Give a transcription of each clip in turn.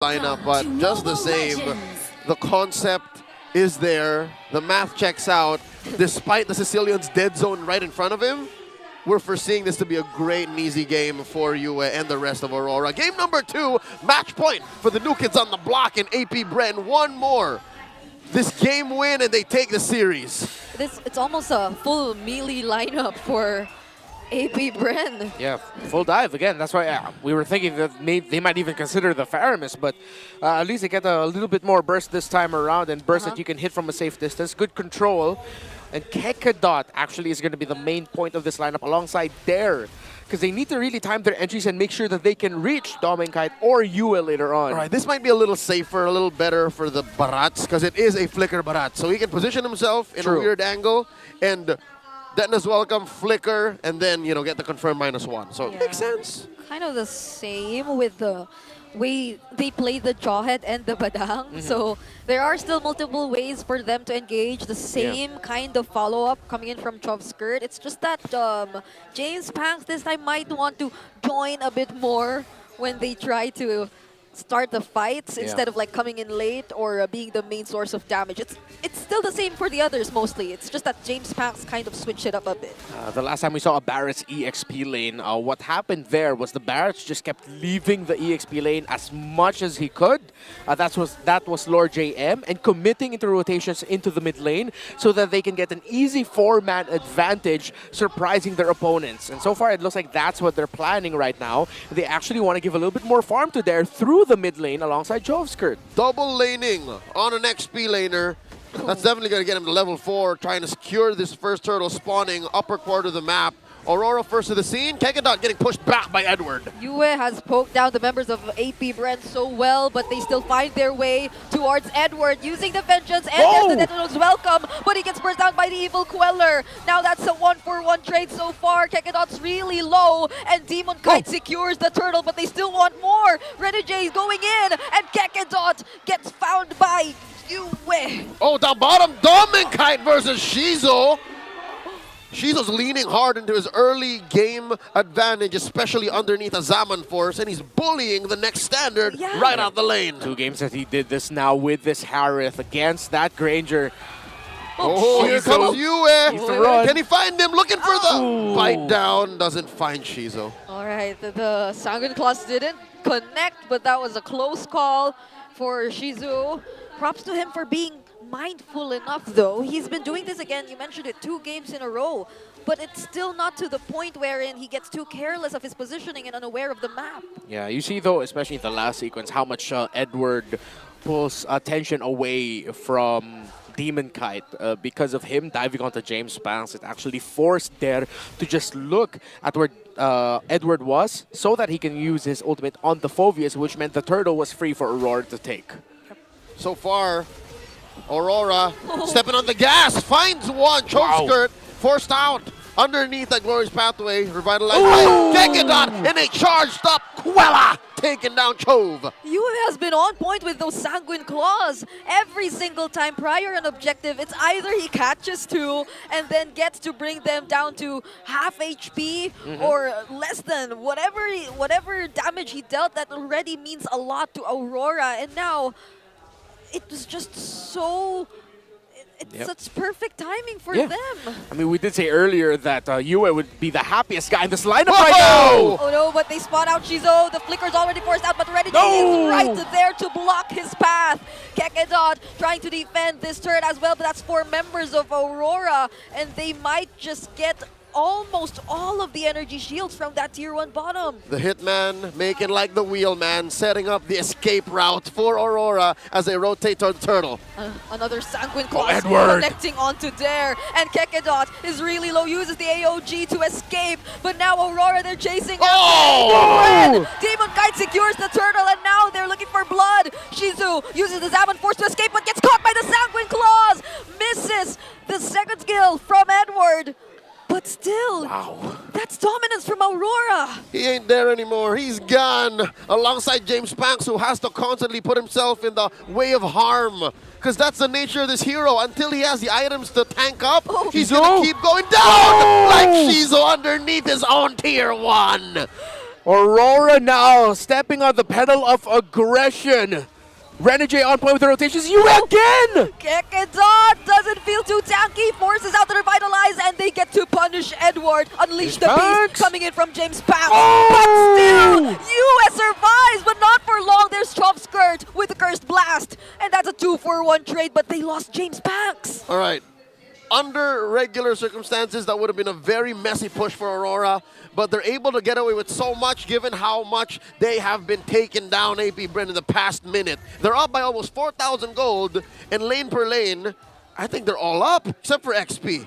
lineup, but just the same, the concept is there, the math checks out. Despite the Sicilian's dead zone right in front of him, we're foreseeing this to be a great and easy game for you and the rest of Aurora. Game number 2, match point for the new kids on the block in AP BREN. One more. This game win and they take the series. It's almost a full melee lineup for AP BREN. Yeah, full dive again. That's why we were thinking that they might even consider the Faramis, but at least they get a little bit more burst this time around, and burst that you can hit from a safe distance. Good control. And Kekadot actually is going to be the main point of this lineup alongside Dare, because they need to really time their entries and make sure that they can reach Dominkite or Yue later on. All right, this might be a little safer, a little better for the Barats, because it is a flicker Barat. So he can position himself in a weird angle, and Detna's welcome, flicker, and then, you know, get the confirmed -1. So it makes sense. Kind of the same with the way they play the Jawhead and the Badang. So there are still multiple ways for them to engage. The same kind of follow-up coming in from Chov's skirt. It's just that James Panks this time might want to join a bit more when they try to start the fights instead of like coming in late or being the main source of damage. It's still the same for the others mostly. It's just that James Panks kind of switched it up a bit. The last time we saw a Barrett's EXP lane, what happened there was the Barretts just kept leaving the EXP lane as much as he could. That was Lord JM, and committing into rotations into the mid lane so that they can get an easy 4-man advantage, surprising their opponents. And so far it looks like that's what they're planning right now. They actually want to give a little bit more farm to Dare through the mid lane alongside Jovskirt. Double laning on an XP laner. That's definitely going to get him to level 4, trying to secure this first turtle spawning upper quarter of the map. Aurora first to the scene. Kekadot getting pushed back by Edward. Yue has poked down the members of AP BREN so well, but they still find their way towards Edward using the vengeance, and there's the Detna's welcome, but he gets burst down by the evil Queller. Now that's a 1-for-1 trade so far. Kekadot's really low, and Demon Kite secures the turtle, but they still want more. Renegade is going in, and Kekadot gets found by Yue. Oh, down bottom, Dominkite versus Shizo. Shizo's leaning hard into his early game advantage, especially underneath a Zaman force, and he's bullying the next standard right out the lane. 2 games that he did this now with this Harith against that Granger. Oh, here comes Yue. Can he find him? Looking for the bite down. Doesn't find Shizo. All right, the Sanguine Claws didn't connect, but that was a close call for Shizu. Props to him for being mindful enough, though. He's been doing this again, you mentioned it, 2 games in a row, but it's still not to the point wherein he gets too careless of his positioning and unaware of the map. Yeah, you see, though, especially in the last sequence, how much Edward pulls attention away from Demon Kite. Because of him diving onto James Panks, it actually forced Dare to just look at where Edward was so that he can use his ultimate on the Phoveus, which meant the turtle was free for Aurora to take. So far, Aurora stepping on the gas, finds one, choke skirt, forced out underneath that glorious pathway, revitalized by Kekadot, and a charged up Quella taking down Chove. Yue has been on point with those Sanguine Claws. Every single time prior an objective, it's either he catches 2 and then gets to bring them down to half HP or less than whatever damage he dealt. That already means a lot to Aurora, and now it was just so... It's such perfect timing for them. I mean, we did say earlier that Yue would be the happiest guy in this lineup right now. Oh no, but they spot out Shizo. The flicker's already forced out, but Renegade is right there to block his path. Kekadot trying to defend this turret as well, but that's 4 members of Aurora, and they might just get almost all of the energy shields from that tier 1 bottom. The Hitman making like the Wheelman, setting up the escape route for Aurora as they rotate toward the turtle. Another Sanguine Claws connecting onto Dare, and Kekadot is really low, uses the AOG to escape, but now Aurora, they're chasing after Demon Kite secures the turtle, and now they're looking for blood. Shizu uses the Zaman Force to escape, but gets caught by the Sanguine Claws, misses the second skill from Edward. But still, that's dominance from Aurora. He ain't there anymore. He's gone. Alongside James Panks, who has to constantly put himself in the way of harm. Because that's the nature of this hero. Until he has the items to tank up, he's going to keep going down like Shizo underneath his own tier 1. Aurora now stepping on the pedal of aggression. Renegade on point with the rotations. You again! Kekedot doesn't feel too tanky, forces out the Revitalize, and they get to punish Edward. Unleash the beast coming in from James Pax. But still, US survives, but not for long. There's Chop Skirt with the Cursed Blast. And that's a 2-for-1 trade, but they lost James Pax. All right. Under regular circumstances, that would have been a very messy push for Aurora, but they're able to get away with so much given how much they have been taken down AP BREN in the past minute. They're up by almost 4,000 gold, and lane per lane, I think they're all up, except for XP.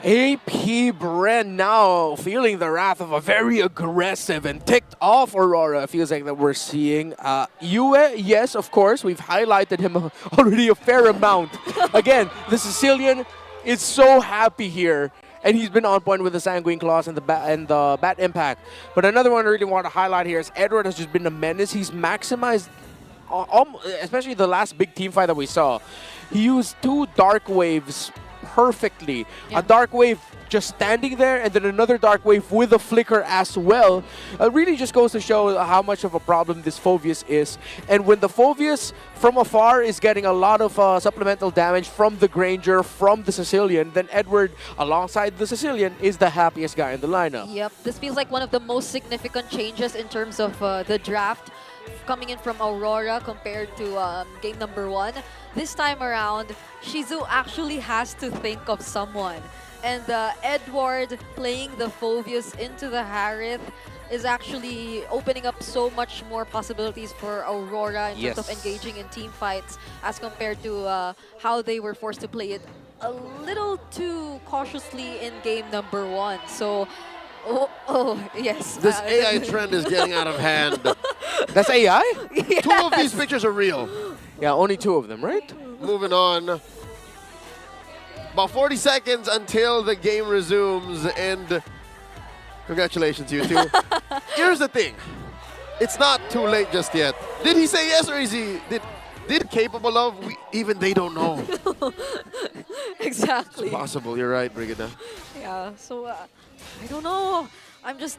AP BREN now feeling the wrath of a very aggressive and ticked off Aurora. It feels like that we're seeing. Yue, yes, of course. We've highlighted him already a fair amount. Again, the Sicilian is so happy here. And he's been on point with the Sanguine Claws and the Bat Impact. But another one I really want to highlight here is Edward has just been a menace. He's maximized, especially the last big team fight that we saw. He used 2 Dark Waves perfectly. Yeah. A Dark Wave just standing there, and then another Dark Wave with a flicker as well. It really just goes to show how much of a problem this Phoveus is. And when the Phoveus from afar is getting a lot of supplemental damage from the Granger, from the Sicilian, then Edward, alongside the Sicilian, is the happiest guy in the lineup. Yep, this feels like one of the most significant changes in terms of the draft coming in from Aurora compared to game number 1. This time around, Shizu actually has to think of someone. And Edward playing the Phoveus into the Harith is actually opening up so much more possibilities for Aurora in terms of engaging in team fights as compared to how they were forced to play it a little too cautiously in game number 1. So, yes. This AI trend is getting out of hand. That's AI? Yes. 2 of these pictures are real. Yeah, only 2 of them, right? Moving on. About 40 seconds until the game resumes, and congratulations, you two. Here's the thing. It's not too late just yet. Did he say yes, or is he... Did capable of? Even they don't know. Exactly. It's possible. You're right, Brigida. Yeah, so I don't know. I'm just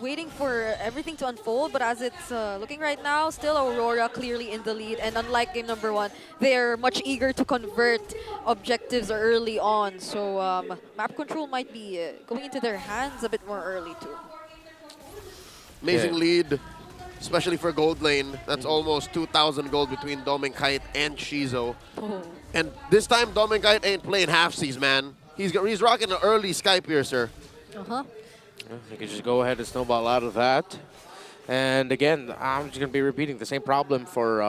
waiting for everything to unfold, but as it's looking right now, still Aurora clearly in the lead, and unlike game number 1, they're much eager to convert objectives early on, so map control might be going into their hands a bit more early too. Amazing lead, especially for gold lane. That's almost 2,000 gold between Dom and Kite and Shizo. And this time, Dom and Kite ain't playing halfsies, man. He's rocking an early Sky Piercer. You can just go ahead and snowball out of that. And again, I'm just going to be repeating the same problem for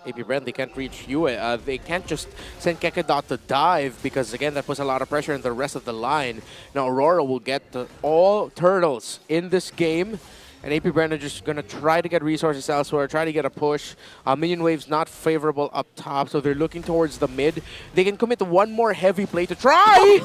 AP BREN. They can't reach Yue. They can't just send Kekedot to dive because, again, that puts a lot of pressure on the rest of the line. Now, Aurora will get all turtles in this game. And AP BREN are just going to try to get resources elsewhere, try to get a push. Minion wave's not favorable up top, so they're looking towards the mid. They can commit one more heavy play to try!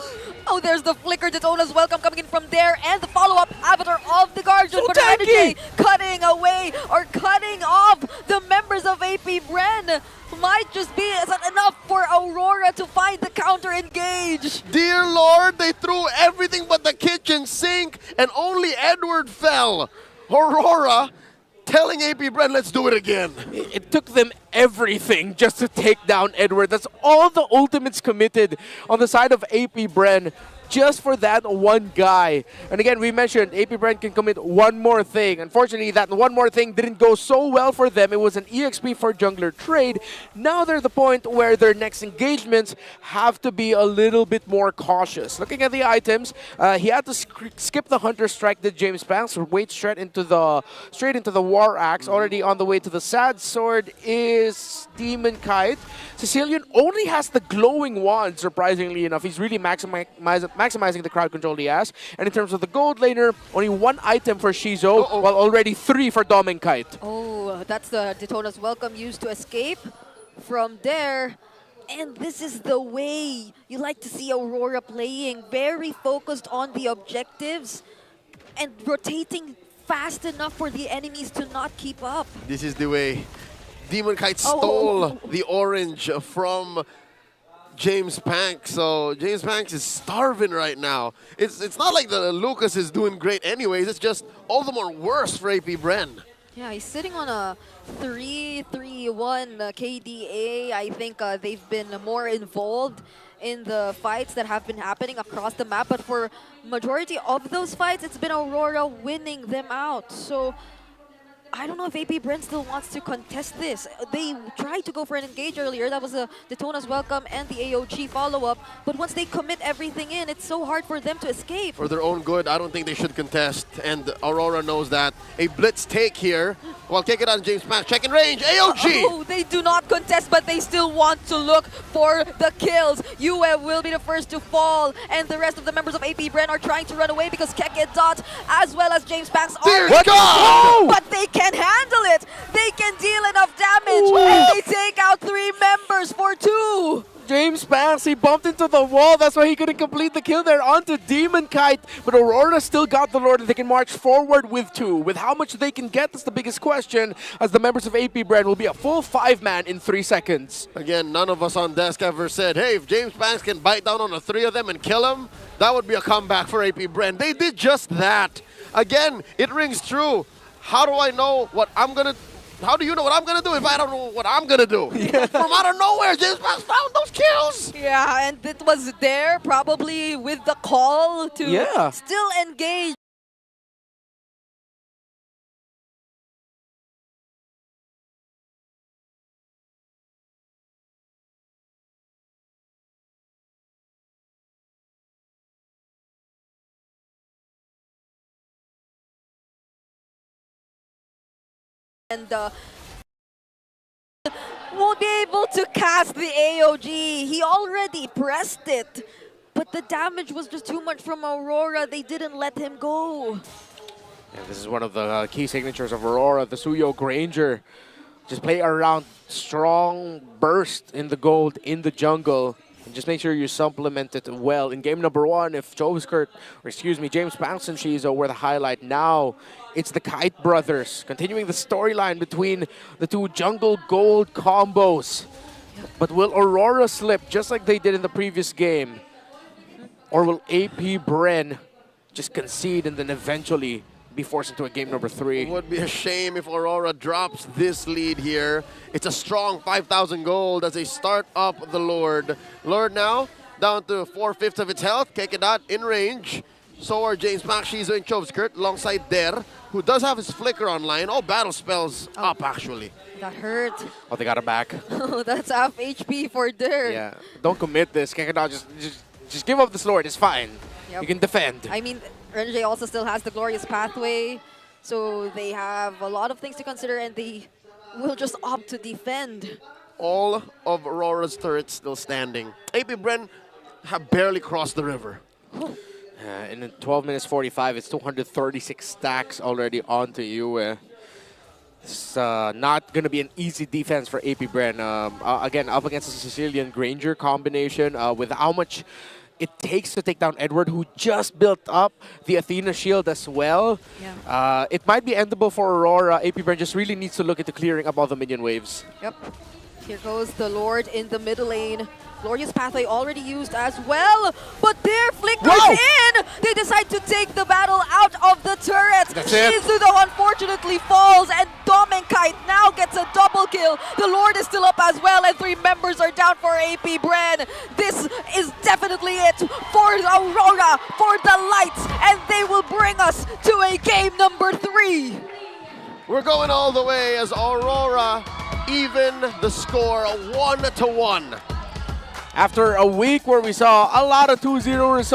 Oh, there's the flicker. Detona's welcome coming in from there, and the follow-up Avatar of the Guardian. So but tanky! Renegade cutting away or cutting off the members of AP BREN. Might just be enough for Aurora to find the counter engage. Dear Lord, they threw everything but the kitchen sink, and only Edward fell. Aurora telling AP BREN, let's do it again. It took them everything just to take down Edward. That's all the ultimates committed on the side of AP BREN just for that one guy. And again, we mentioned AP BREN can commit one more thing. Unfortunately, that one more thing didn't go so well for them. It was an EXP for jungler trade. Now they're at the point where their next engagements have to be a little bit more cautious. Looking at the items, he had to skip the Hunter Strike, did James Banks, wait straight into the War Axe. Already on the way to the Sad Sword is Demon Kite. Sicilian only has the glowing wand, surprisingly enough. He's really maximizing the crowd control he has. And in terms of the gold laner, only 1 item for Shizo, while already 3 for Dom and Kite. Oh, that's the Detona's welcome used to escape from there. And this is the way you like to see Aurora playing. Very focused on the objectives and rotating fast enough for the enemies to not keep up. This is the way. Demon Kite stole the orange from James Panks. So James Panks is starving right now. It's not like the Lucas is doing great anyways. It's just all the more worse for AP BREN. Yeah, he's sitting on a 3-3-1 KDA. I think they've been more involved in the fights that have been happening across the map. But for majority of those fights, it's been Aurora winning them out. So I don't know if AP BREN still wants to contest this. They tried to go for an engage earlier. That was a Daytona's welcome and the AOG follow-up. But once they commit everything in, it's so hard for them to escape. For their own good, I don't think they should contest. And Aurora knows that. A blitz take here. Well, kick it on James Panks. Check in range. AOG! Oh, they do not contest, but they still want to look for the kills. UM will be the first to fall. And the rest of the members of AP BREN are trying to run away because Keke Dot as well as James Panks Dear are... God! But they can handle it. They can deal enough damage. And they take out 3 members for 2. James Panks, he bumped into the wall. That's why he couldn't complete the kill there onto Demon Kite. But Aurora still got the Lord, and they can march forward with 2. With how much they can get, that's the biggest question, as the members of AP BREN will be a full 5-man in 3 seconds. Again, none of us on desk ever said, hey, if James Panks can bite down on the 3 of them and kill them, that would be a comeback for AP BREN. They did just that. Again, it rings true. How do I know what I'm going to... How do you know what I'm going to do if I don't know what I'm going to do? Yeah. From out of nowhere, James Panks found those kills. Yeah, and it was there probably with the call to still engage. And won't be able to cast the AOG. He already pressed it, but the damage was just too much from Aurora. They didn't let him go. And this is one of the key signatures of Aurora, the Suyo Granger. Just play around strong burst in the gold in the jungle. And just make sure you supplement it well. In game number 1, if James Panks and Shizo were the highlight, now it's the Kite brothers, continuing the storyline between the 2 jungle gold combos. But will Aurora slip just like they did in the previous game? Or will AP BREN just concede and then eventually be forced into a game number 3? It would be a shame if Aurora drops this lead here. It's a strong 5,000 gold as they start up the Lord. Lord now down to 4/5 of its health. Kekedot in range. So are James Panks, Shizo, and Chovskirt alongside Der, who does have his flicker online. All battle spells up actually. That hurt. Oh, they got him back. That's half HP for Der. Yeah, don't commit this. Kekedot, just give up this Lord. It's fine. Yep. You can defend. I mean, Renjay also still has the glorious pathway, so they have a lot of things to consider, and they will just opt to defend. All of Aurora's turrets still standing. AP BREN have barely crossed the river. In 12 minutes 45, it's 236 stacks already onto you. It's not going to be an easy defense for AP BREN. Again, up against the Sicilian Granger combination, with how much it takes to take down Edward, who just built up the Athena shield as well. Yeah. It might be endable for Aurora. AP BREN just really needs to look into clearing up all the minion waves. Yep. Here goes the Lord in the middle lane. Glorious pathway already used as well, but there flickers in! They decide to take the battle out of the turret. Shizu though unfortunately falls, and Domenkite now gets a double kill. The Lord is still up as well, and 3 members are down for AP BREN. This is definitely it for Aurora, for the lights, and they will bring us to a game number 3. We're going all the way as Aurora even the score 1-1. After a week where we saw a lot of 2-0 results.